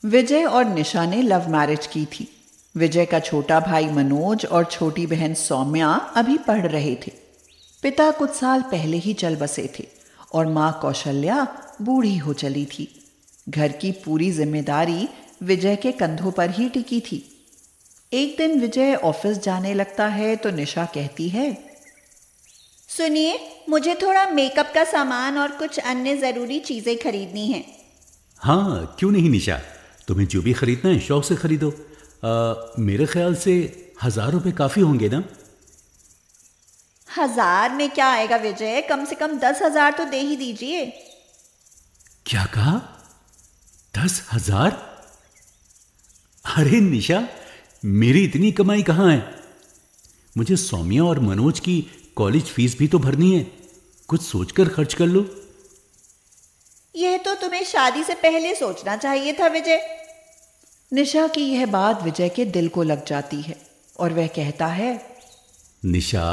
विजय और निशा ने love marriage की थी। विजय का छोटा भाई मनोज और छोटी बहन सौम्या अभी पढ़ रहे थे। पिता कुछ साल पहले ही चल बसे थे और माँ कौशल्या बूढ़ी हो चली थी। घर की पूरी जिम्मेदारी विजय के कंधों पर ही टिकी थी। एक दिन विजय ऑफिस जाने लगता है तो निशा कहती है, सुनिए, मुझे थोड़ा मेकअप का सामान और कुछ अन्य ज़रूरी चीज़ें खरीदनी हैं। हाँ, क्यों नहीं निशा, तुम्हें जो भी खरीदना है शौक से खरीदो। मेरे ख्याल से 1,000 रुपये काफ़ी होंगे ना? 1,000 में क्या आएगा विजय, कम से कम 10,000 तो दे ही दीजिए। क्या कहा? 10,000? अरे निशा, मेरी इतनी कमाई कहाँ है? मुझे सौम्या और मनोज की कॉलेज फीस भी तो भरनी है। कुछ सोचकर खर्च कर लो। यह तो तुम्हें शादी से पहले सोचना चाहिए था विजय। निशा की यह बात विजय के दिल को लग जाती है और वह कहता है, निशा,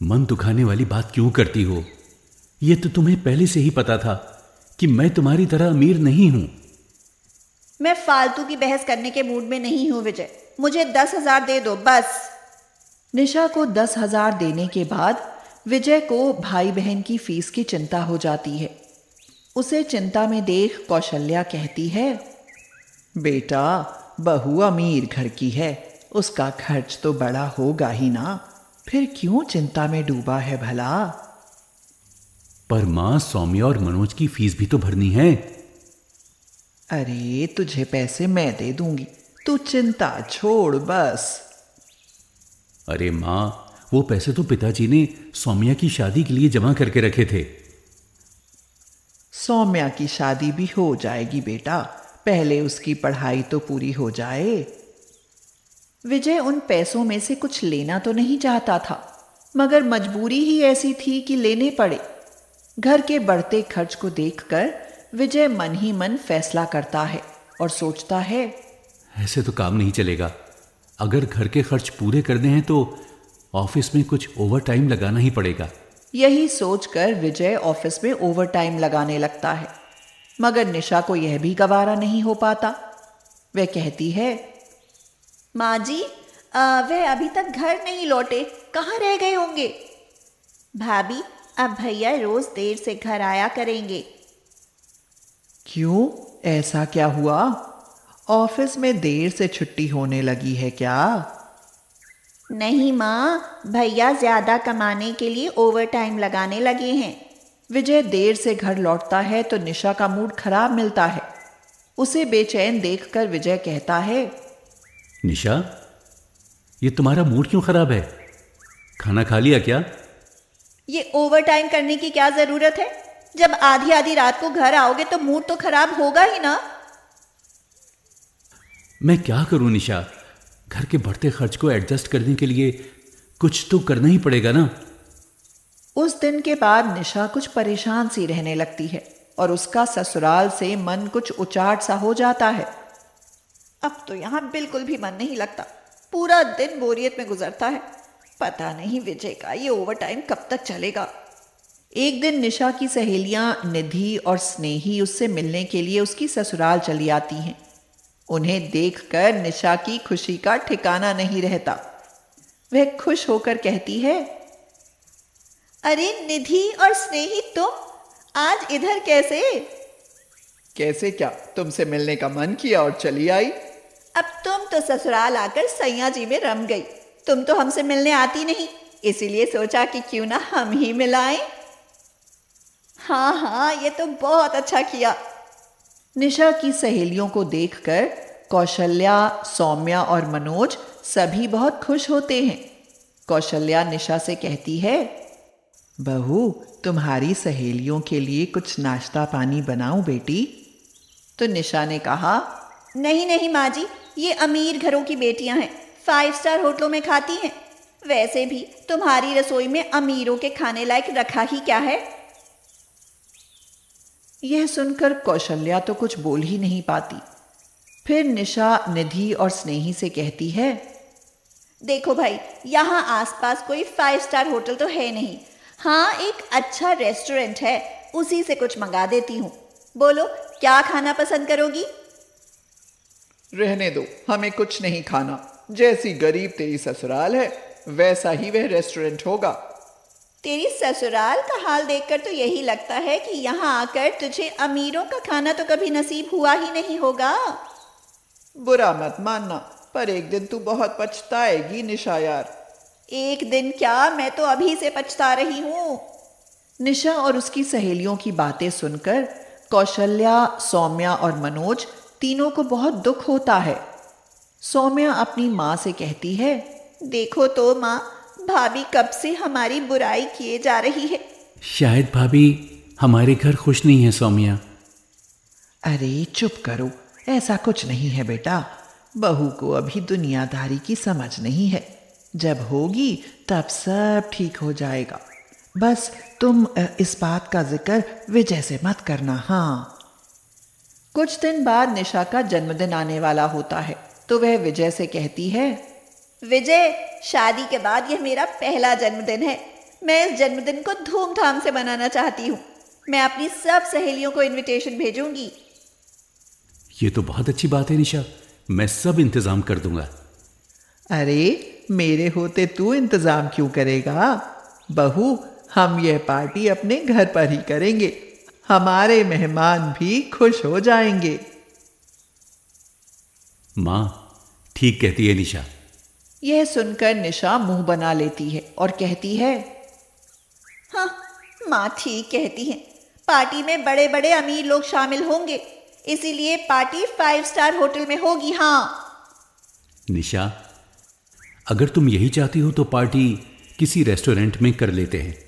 मन दुखाने वाली बात क्यों करती हो? यह तो तुम्हें पहले से ही पता था कि मैं तुम्हारी तरह अमीर नहीं हूं। मैं फालतू की बहस करने के मूड में नहीं हूं विजय, मुझे 10,000 दे दो बस। निशा को 10,000 देने के बाद विजय को भाई बहन की फीस की चिंता हो जाती है। उसे चिंता में देख कौशल्या कहती है, बेटा, बहू अमीर घर की है, उसका खर्च तो बड़ा होगा ही ना, फिर क्यों चिंता में डूबा है भला? पर मां, सौम्या और मनोज की फीस भी तो भरनी है। अरे, तुझे पैसे मैं दे दूंगी, तू चिंता छोड़ बस। अरे मां, वो पैसे तो पिताजी ने सौम्या की शादी के लिए जमा करके रखे थे। सौम्या की शादी भी हो जाएगी बेटा, पहले उसकी पढ़ाई तो पूरी हो जाए। विजय उन पैसों में से कुछ लेना तो नहीं चाहता था, मगर मजबूरी ही ऐसी थी कि लेने पड़े। घर के बढ़ते खर्च को देखकर विजय मन ही मन फैसला करता है और सोचता है, ऐसे तो काम नहीं चलेगा। अगर घर के खर्च पूरे करने हैं तो ऑफिस में कुछ ओवर टाइम लगाना ही पड़ेगा। यही सोचकर विजय ऑफिस में ओवर टाइम लगाने लगता है, मगर निशा को यह भी गवारा नहीं हो पाता। वह कहती है, माँ जी, वह अभी तक घर नहीं लौटे, कहाँ रह गए होंगे? भाभी, अब भैया रोज देर से घर आया करेंगे। क्यों, ऐसा क्या हुआ? ऑफिस में देर से छुट्टी होने लगी है क्या? नहीं माँ, भैया ज्यादा कमाने के लिए ओवर टाइम लगाने लगे हैं। विजय देर से घर लौटता है तो निशा का मूड खराब मिलता है। उसे बेचैन देखकर विजय कहता है, निशा, ये तुम्हारा मूड क्यों खराब है? खाना खा लिया क्या? ये ओवर टाइम करने की क्या जरूरत है? जब आधी आधी रात को घर आओगे तो मूड तो खराब होगा ही ना। मैं क्या करूं निशा, घर के बढ़ते खर्च को एडजस्ट करने के लिए कुछ तो करना ही पड़ेगा ना। उस दिन के बाद निशा कुछ परेशान सी रहने लगती है और उसका ससुराल से मन कुछ उचाट सा हो जाता है। अब तो यहाँ बिल्कुल भी मन नहीं लगता, पूरा दिन बोरियत में गुजरता है। पता नहीं विजय का ये ओवर टाइम कब तक चलेगा। एक दिन निशा की सहेलियां निधि और स्नेही उससे मिलने के लिए उसकी ससुराल चली आती हैं। उन्हें देखकर निशा की खुशी का ठिकाना नहीं रहता। वह खुश होकर कहती है, अरे निधि और स्नेही, तुम आज इधर कैसे? कैसे क्या, तुमसे मिलने का मन किया और चली आई। अब तुम तो ससुराल आकर सैया जी में रम गई। तुम तो हमसे मिलने आती नहीं, इसीलिए सोचा कि क्यों ना हम ही मिलाएं। हाँ हाँ, ये तो बहुत अच्छा किया। निशा की सहेलियों को देखकर कौशल्या, सौम्या और मनोज सभी बहुत खुश होते हैं। कौशल्या निशा से कहती है, बहू, तुम्हारी सहेलियों के लिए कुछ नाश्ता पानी बनाऊं बेटी? तो निशा ने कहा, नहीं नहीं माँ जी, ये अमीर घरों की बेटियां हैं, 5 स्टार होटलों में खाती हैं। वैसे भी तुम्हारी रसोई में अमीरों के खाने लायक रखा ही क्या है। यह सुनकर कौशल्या तो कुछ बोल ही नहीं पाती। फिर निशा निधि और स्नेही से कहती है, देखो भाई, यहाँ आसपास कोई 5 स्टार होटल तो है नहीं। हाँ, एक अच्छा रेस्टोरेंट है, उसी से कुछ मंगा देती हूँ। बोलो, क्या खाना पसंद करोगी? रहने दो, हमें कुछ नहीं खाना। जैसी गरीब तेरी ससुराल है वैसा ही वह रेस्टोरेंट होगा। तेरी ससुराल का हाल देखकर तो यही लगता है कि यहाँ आकर तुझे अमीरों का खाना तो कभी नसीब हुआ ही नहीं होगा। बुरा मत मानना, पर एक दिन तू बहुत पछताएगी निशा यार। एक दिन क्या, मैं तो अभी से पछता रही हूँ। निशा और उसकी सहेलियों की बातें सुनकर कौशल्या, सौम्या और मनोज तीनों को बहुत दुख होता है। सौम्या अपनी माँ से कहती है, देखो तो माँ, भाभी कब से हमारी बुराई किए जा रही है। शायद भाभी हमारे घर खुश नहीं है सौम्या। अरे चुप करो, ऐसा कुछ नहीं है बेटा। बहू को अभी दुनियादारी की समझ नहीं है, जब होगी तब सब ठीक हो जाएगा। बस तुम इस बात का जिक्र विजय से मत करना। हाँ। कुछ दिन बाद निशा का जन्मदिन आने वाला होता है, तो वह विजय से कहती है, विजय, शादी के बाद यह मेरा पहला जन्मदिन है। मैं इस जन्मदिन को धूमधाम से मनाना चाहती हूँ। मैं अपनी सब सहेलियों को इनविटेशन भेजूंगी। ये तो बहुत अच्छी बात है निशा, मैं सब इंतजाम कर दूंगा। अरे मेरे होते तू इंतजाम क्यों करेगा बहू, हम यह पार्टी अपने घर पर ही करेंगे। हमारे मेहमान भी खुश हो जाएंगे। माँ ठीक कहती है निशा। यह सुनकर निशा मुंह बना लेती है और कहती है, हाँ, माँ ठीक कहती है। पार्टी में बड़े बड़े अमीर लोग शामिल होंगे, इसीलिए पार्टी 5 स्टार होटल में होगी। हाँ निशा, अगर तुम यही चाहती हो तो पार्टी किसी रेस्टोरेंट में कर लेते हैं।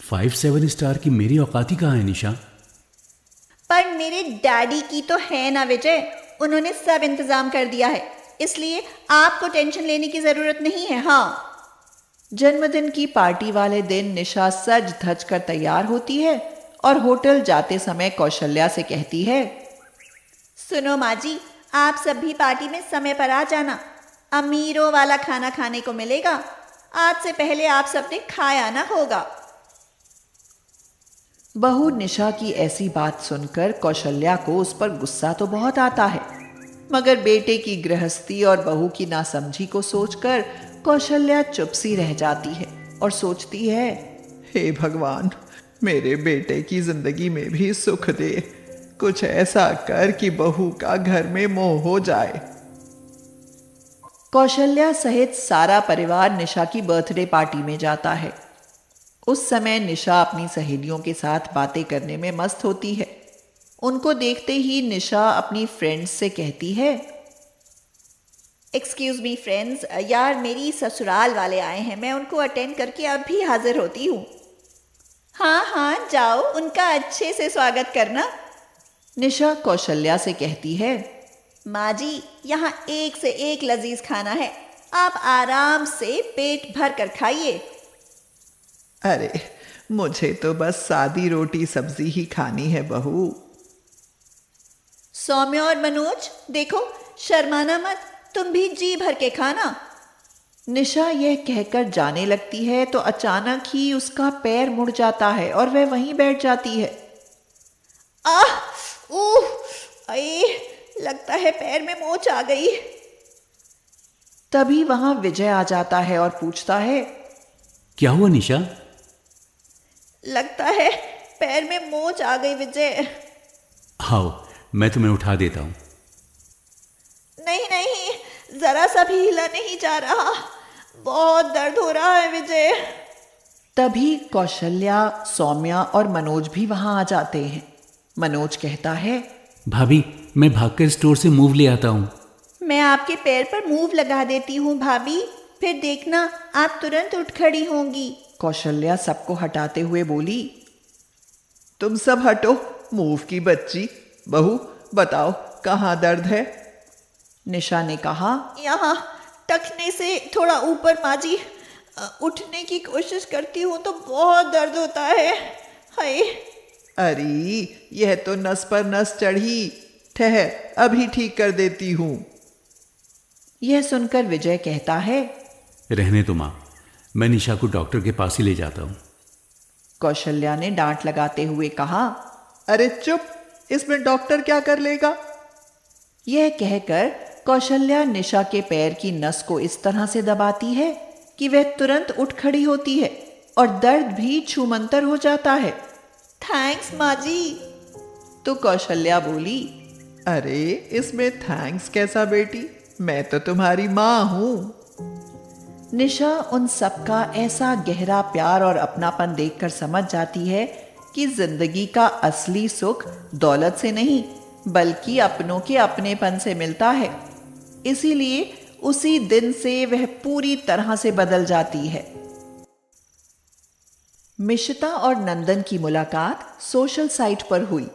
5-7 स्टार की मेरी औकाती कहाँ है निशा? पर मेरे डैडी की तो है ना विजय, उन्होंने सब इंतजाम कर दिया है, इसलिए आपको टेंशन लेने की जरूरत नहीं है। हाँ। जन्मदिन की पार्टी वाले दिन निशा सज धज कर तैयार होती है और होटल जाते समय कौशल्या से कहती है, सुनो माँ जी, आप सब भी पार्टी में समय पर आ जाना। अमीरों वाला खाना खाने को मिलेगा। आज से पहले आप सबने खाया ना होगा। बहू निशा की ऐसी बात सुनकर कौशल्या को उस पर गुस्सा तो बहुत आता है, मगर बेटे की गृहस्थी और बहू की नासमझी को सोचकर कौशल्या चुप सी रह जाती है और सोचती है, हे भगवान, मेरे बेटे की जिंदगी में भी सुख दे। कुछ ऐसा कर कि बहू का घर में मोह हो जाए। कौशल्या सहित सारा परिवार निशा की बर्थडे पार्टी में जाता है। उस समय निशा अपनी सहेलियों के साथ बातें करने में मस्त होती है। उनको देखते ही निशा अपनी फ्रेंड्स से कहती है, एक्सक्यूज मी फ्रेंड्स, यार मेरी ससुराल वाले आए हैं, मैं उनको अटेंड करके अब भी हाजिर होती हूँ। हाँ हाँ जाओ, उनका अच्छे से स्वागत करना। निशा कौशल्या से कहती है, माँ जी, यहाँ एक से एक लजीज खाना है, आप आराम से पेट भर कर खाइए। अरे मुझे तो बस सादी रोटी सब्जी ही खानी है बहू। सौम्या और मनोज, देखो, शर्माना मत, तुम भी जी भर के खाना। निशा यह कहकर जाने लगती है तो अचानक ही उसका पैर मुड़ जाता है और वह वहीं बैठ जाती है। आह, ओह, अये, लगता है पैर में मोच आ गई। तभी वहां विजय आ जाता है और पूछता है, क्या हुआ निशा? लगता है पैर में मोच आ गई विजय। आओ, मैं तुम्हें उठा देता हूं। नहीं नहीं, जरा सा भी हिला नहीं जा रहा, बहुत दर्द हो रहा है विजय। तभी कौशल्या, सौम्या और मनोज भी वहां आ जाते हैं। मनोज कहता है, भाभी, मैं भागकर स्टोर से मूव ले आता हूं। मैं आपके पैर पर मूव लगा देती हूँ भाभी, फिर देखना आप तुरंत उठ खड़ी होंगी। कौशल्या सबको हटाते हुए बोली, तुम सब हटो, मूव की बच्ची। बहू बताओ, कहाँ दर्द है? निशा ने कहा, यहाँ टखने से थोड़ा ऊपर माँ जी। उठने की कोशिश करती हूँ तो बहुत दर्द होता है। हाय। अरे यह तो नस पर नस चढ़ी, ठहर अभी ठीक कर देती हूँ। यह सुनकर विजय कहता है, रहने दो माँ, मैं निशा को डॉक्टर के पास ही ले जाता हूँ। कौशल्या ने डांट लगाते हुए कहा, अरे चुप, इसमें डॉक्टर क्या कर लेगा? यह कहकर कौशल्या निशा के पैर की नस को इस तरह से दबाती है कि वह तुरंत उठ खड़ी होती है और दर्द भी छूमंतर हो जाता है। थैंक्स माँ जी। तो कौशल्या बोली, अरे इसमें थैंक्स कैसा बेटी, मैं तो तुम्हारी माँ हूं। निशा उन सबका ऐसा गहरा प्यार और अपनापन देखकर समझ जाती है कि जिंदगी का असली सुख दौलत से नहीं बल्कि अपनों के अपनेपन से मिलता है। इसीलिए उसी दिन से वह पूरी तरह से बदल जाती है। मिशिता और नंदन की मुलाकात सोशल साइट पर हुई।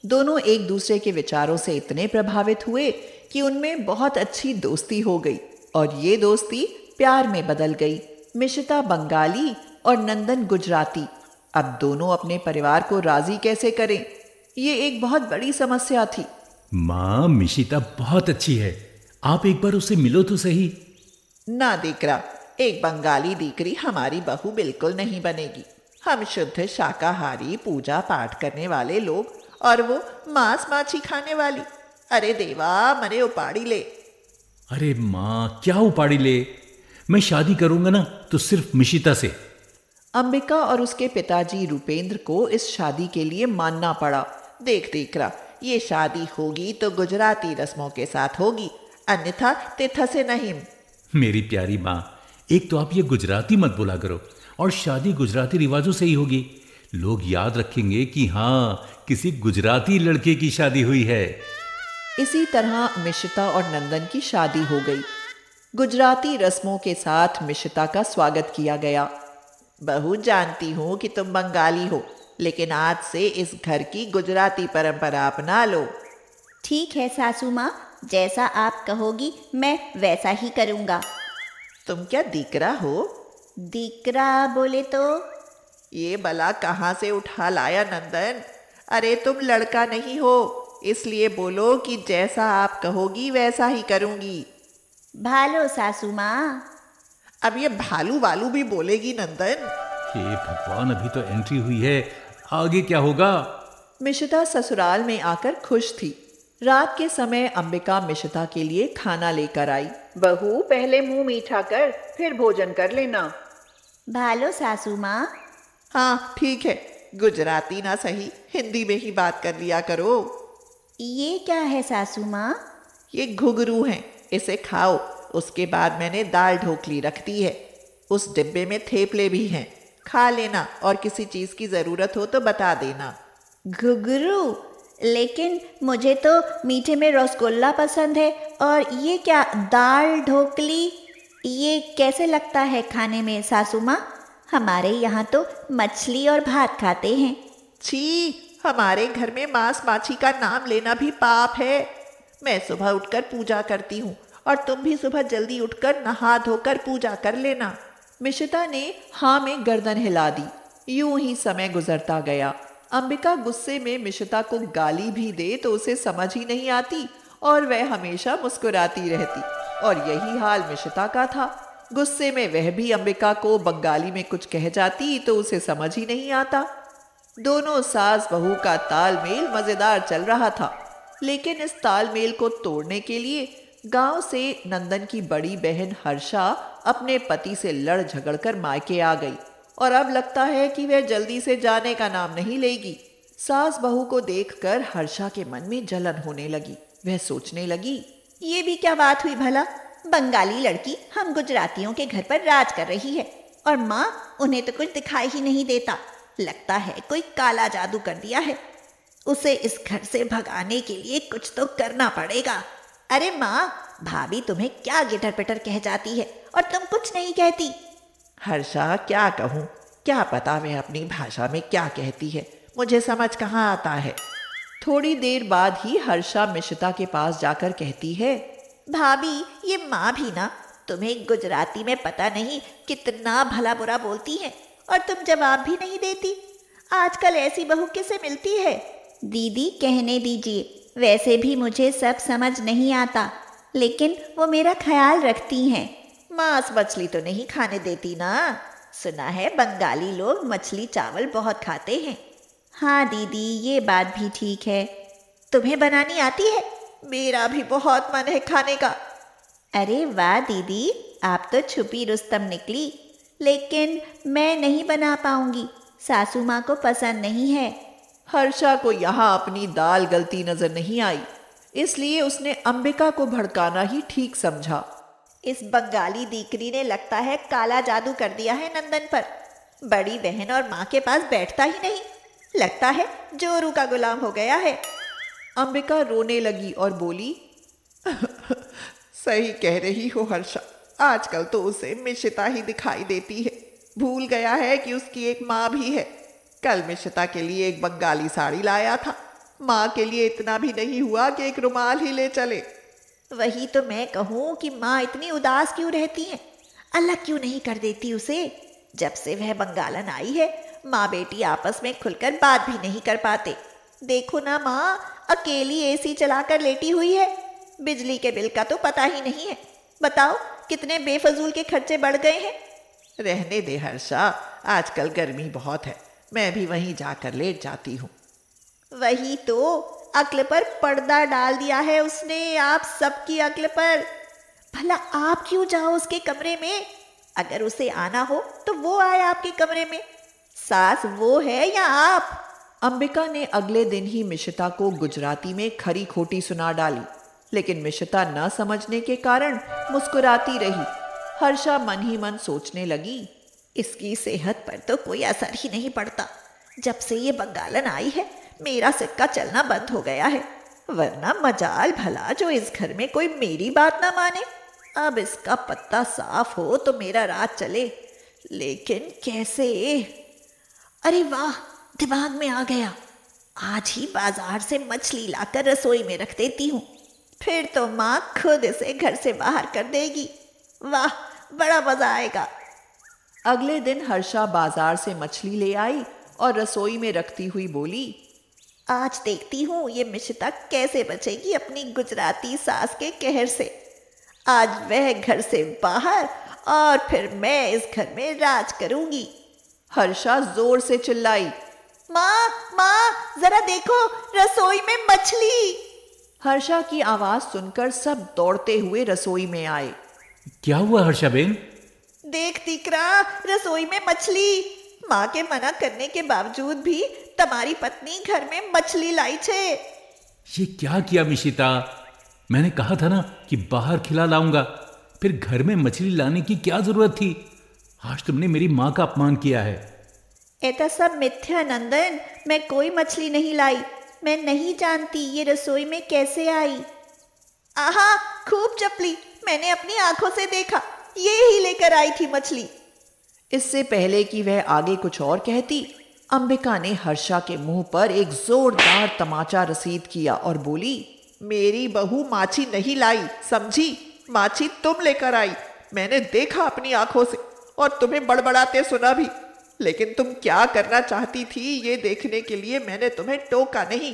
दोनों एक दूसरे के विचारों से इतने प्रभावित हुए कि उनमें बहुत अच्छी दोस्ती हो गई और ये दोस्ती प्यार में बदल गई। मिशिता बंगाली और नंदन गुजराती। अब दोनों अपने परिवार को राजी कैसे करें, ये एक बहुत बड़ी समस्या थी। माँ, मिशिता बहुत अच्छी है, आप एक बार उससे मिलो तो सही। ना दीकरा, एक बंगाली दीकरी हमारी बहू बिल्कुल नहीं बनेगी। हम शुद्ध शाकाहारी, पूजा पाठ करने वाले लोग और वो मांस माछी खाने वाली। अरे देवा, मरे उपाड़ी ले। अरे माँ, क्या उपाड़ी ले, मैं शादी करूंगा ना तो सिर्फ मिशिता से। अंबिका और उसके पिताजी रूपेंद्र को इस शादी के लिए मानना पड़ा। देख दीकरा, ये शादी होगी तो गुजराती रस्मों के साथ होगी, अन्यथा तिथा से नहीं। मेरी प्यारी माँ, एक तो आप ये गुजराती मत बोला करो, और शादी गुजराती रिवाजों से ही होगी। लोग याद रखेंगे कि हाँ, किसी गुजराती लड़के की शादी हुई है। इसी तरह मिशिता और नंदन की शादी हो गई। गुजराती रस्मों के साथ मिशिता का स्वागत किया गया। बहू, जानती हूँ कि तुम बंगाली हो, लेकिन आज से इस घर की गुजराती परंपरा अपना लो। ठीक है सासू माँ, जैसा आप कहोगी मैं वैसा ही करूँगा। तुम क्या दीकरा हो? दीकरा बोले तो? ये भला कहाँ से उठा लाया नंदन? अरे तुम लड़का नहीं हो, इसलिए बोलो कि जैसा आप कहोगी वैसा ही करूँगी। भालो सासू माँ। अब ये भालू वालू भी बोलेगी नंदन? हे भगवान, अभी तो एंट्री हुई है, आगे क्या होगा? मिशिता ससुराल में आकर खुश थी। रात के समय अंबिका मिशिता के लिए खाना लेकर आई। बहू, पहले मुंह मीठा कर, फिर भोजन कर लेना। भालो सासू माँ। हाँ ठीक है, गुजराती ना सही, हिंदी में ही बात कर लिया करो। ये क्या है सासू माँ? ये घुघरू हैं, इसे खाओ। उसके बाद मैंने दाल ढोकली रख दी है, उस डिब्बे में थेपले भी हैं, खा लेना और किसी चीज़ की ज़रूरत हो तो बता देना। घुघरू? लेकिन मुझे तो मीठे में रसगुल्ला पसंद है। और ये क्या दाल ढोकली, ये कैसे लगता है खाने में सासू माँ? हमारे यहाँ तो मछली और भात खाते हैं। छी, हमारे घर में मांस माछी का नाम लेना भी पाप है। मैं सुबह उठकर पूजा करती हूँ और तुम भी सुबह जल्दी उठकर नहा धोकर पूजा कर लेना। मिशिता ने हाँ में गर्दन हिला दी। यूं ही समय गुजरता गया। अंबिका गुस्से में मिशिता को गाली भी दे तो उसे समझ ही नहीं आती और वह हमेशा मुस्कुराती रहती। और यही हाल मिशिता का था। गुस्से में वह भी अंबिका को बंगाली में कुछ कह जाती तो उसे समझ ही नहीं आता। दोनों सास बहू का तालमेल मजेदार चल रहा था, लेकिन इस तालमेल को तोड़ने के लिए गांव से नंदन की बड़ी बहन हर्षा अपने पति से लड़ झगड़ कर मायके आ गई और अब लगता है कि वह जल्दी से जाने का नाम नहीं लेगी। सास बहू को देखकर हर्षा के मन में जलन होने लगी। वह सोचने लगी, ये भी क्या बात हुई भला? बंगाली लड़की हम गुजरातियों के घर पर राज कर रही है और माँ उन्हें तो कुछ दिखाई ही नहीं देता। लगता है कोई काला जादू कर दिया है। उसे इस घर से भगाने के लिए कुछ तो करना पड़ेगा। अरे माँ, भाभी तुम्हें क्या गिटर पिटर कह जाती है और तुम कुछ नहीं कहती। हर्षा, क्या कहूँ, क्या पता वह अपनी भाषा में क्या कहती है, मुझे समझ कहाँ आता है। थोड़ी देर बाद ही हर्षा मिशिता के पास जाकर कहती है, भाभी ये माँ भी ना तुम्हें गुजराती में पता नहीं कितना भला बुरा बोलती है और तुम जवाब भी नहीं देती। आजकल ऐसी बहू किसे मिलती है? दीदी कहने दीजिए, वैसे भी मुझे सब समझ नहीं आता, लेकिन वो मेरा ख्याल रखती हैं। मांस मछली तो नहीं खाने देती ना? सुना है बंगाली लोग मछली चावल बहुत खाते हैं। हाँ दीदी, ये बात भी ठीक है। तुम्हें बनानी आती है? मेरा भी बहुत मन है खाने का। अरे वाह दीदी, आप तो छुपी रुस्तम निकली। लेकिन मैं नहीं बना पाऊंगी, सासू माँ को पसंद नहीं है। हर्षा को यहाँ अपनी दाल गलती नजर नहीं आई, इसलिए उसने अंबिका को भड़काना ही ठीक समझा। इस बंगाली दीकरी ने लगता है काला जादू कर दिया है नंदन पर। बड़ी बहन और माँ के पास बैठता ही नहीं, लगता है जोरू का गुलाम हो गया है। अंबिका रोने लगी और बोली, सही कह रही हो हर्षा, आजकल तो उसे मिशिता ही दिखाई देती है। भूल गया है कि उसकी एक माँ भी है। कल मिशिता के लिए एक बंगाली साड़ी लाया था, माँ के लिए इतना भी नहीं हुआ कि एक रुमाल ही ले चले। वही तो मैं कहूँ कि माँ इतनी उदास क्यों रहती है, अलग क्यों नहीं कर देती उसे। जब से वह बंगालन आई है, माँ बेटी आपस में खुलकर बात भी नहीं कर पाते। देखो ना माँ, अकेली एसी चलाकर लेटी हुई है। बिजली के बिल का तो पता ही नहीं है। बताओ कितने बेफजूल के खर्चे बढ़ गए हैं। रहने दे हर्षा, आजकल गर्मी बहुत है, मैं भी वहीं जाकर लेट जाती हूँ। वही तो, अक्ल पर पर्दा डाल दिया है उसने, आप सबकी अक्ल पर। भला आप क्यों जाओ उसके कमरे में? अगर उसे आना हो तो वो आए आपके कमरे में। सास वो है या आप? अंबिका ने अगले दिन ही मिशिता को गुजराती में खरी खोटी सुना डाली, लेकिन मिशिता न समझने के कारण मुस्कुराती रही। हर्षा मन ही मन सोचने लगी, इसकी सेहत पर तो कोई असर ही नहीं पड़ता। जब से ये बंगालन आई है, मेरा सिक्का चलना बंद हो गया है। वरना मजाल भला जो इस घर में कोई मेरी बात ना माने। अब इसका पत्ता साफ हो तो मेरा राज चले, लेकिन कैसे? अरे वाह, दिमाग में आ गया। आज ही बाजार से मछली लाकर रसोई में रख देती हूँ, फिर तो माँ खुद इसे घर से बाहर कर देगी। वाह, बड़ा मजा आएगा। अगले दिन हर्षा बाजार से मछली ले आई और रसोई में रखती हुई बोली, आज देखती हूँ ये मिशिता कैसे बचेगी अपनी गुजराती सास के कहर से। आज वह घर से बाहर और फिर मैं इस घर में राज करूंगी। हर्षा जोर से चिल्लाई, माँ माँ, जरा देखो रसोई में मछली। हर्षा की आवाज सुनकर सब दौड़ते हुए रसोई में आए। क्या हुआ हर्षा बेन? देख दीकरा, रसोई में मछली। माँ के मना करने के बावजूद भी तुम्हारी पत्नी घर में मछली लाई छे। ये क्या किया मिशिता? मैंने कहा था ना कि बाहर खिला लाऊंगा, फिर घर में मछली लाने की क्या जरूरत थी? आज तुमने मेरी माँ का अपमान किया है। ऐसा सब मिथ्या नंदन, मैं कोई मछली नहीं लाई। मैं नहीं जानती ये रसोई में कैसे आई। आहा, खूब चपली, मैंने अपनी आंखों से देखा, ये ही लेकर आई थी मछली। इससे पहले कि वह आगे कुछ और कहती, अंबिका ने हर्षा के मुंह पर एक जोरदार तमाचा रसीद किया और बोली, मेरी बहू माछी नहीं लाई, समझी? माछी तुम लेकर आई। मैंने देखा अपनी आंखों से और तुम्हें बड़बड़ाते सुना भी, लेकिन तुम क्या करना चाहती थी ये देखने के लिए मैंने तुम्हें टोका नहीं।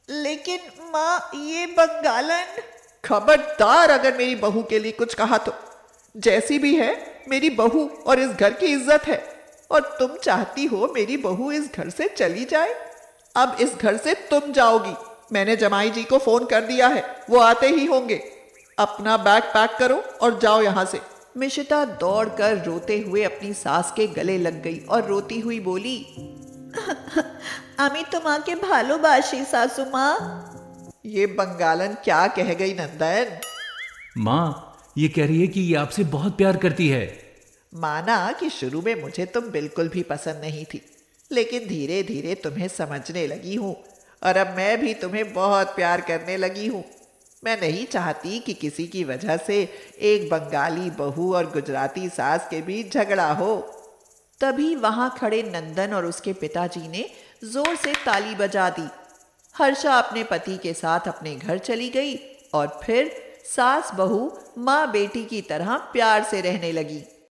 लेकिन माँ, ये बंगालन। खबरदार अगर मेरी बहू के लिए कुछ कहा तो। जैसी भी है मेरी बहू और इस घर की इज्जत है, और तुम चाहती हो मेरी बहू इस घर से चली जाए। अब इस घर से तुम जाओगी। मैंने जमाई जी को फोन कर दिया है, वो आते ही होंगे। अपना बैग पैक करो और जाओ यहाँ से। मिशिता दौड़कर रोते हुए अपनी सास के गले लग गई और रोती हुई बोली, आमी तुम्हाके भालोबाशी सासू माँ। ये बंगालन क्या कह गई नंदन? माँ, ये कह रही है कि ये आपसे बहुत प्यार करती है। माना कि शुरू में मुझे तुम बिल्कुल भी पसंद नहीं थी, लेकिन धीरे धीरे तुम्हें समझने लगी हूँ और अब मैं भी तुम्हें बहुत प्यार करने लगी हूँ। मैं नहीं चाहती कि किसी की वजह से एक बंगाली बहू और गुजराती सास के बीच झगड़ा हो। तभी वहां खड़े नंदन और उसके पिताजी ने जोर से ताली बजा दी। हर्षा अपने पति के साथ अपने घर चली गई और फिर सास बहू माँ बेटी की तरह प्यार से रहने लगी।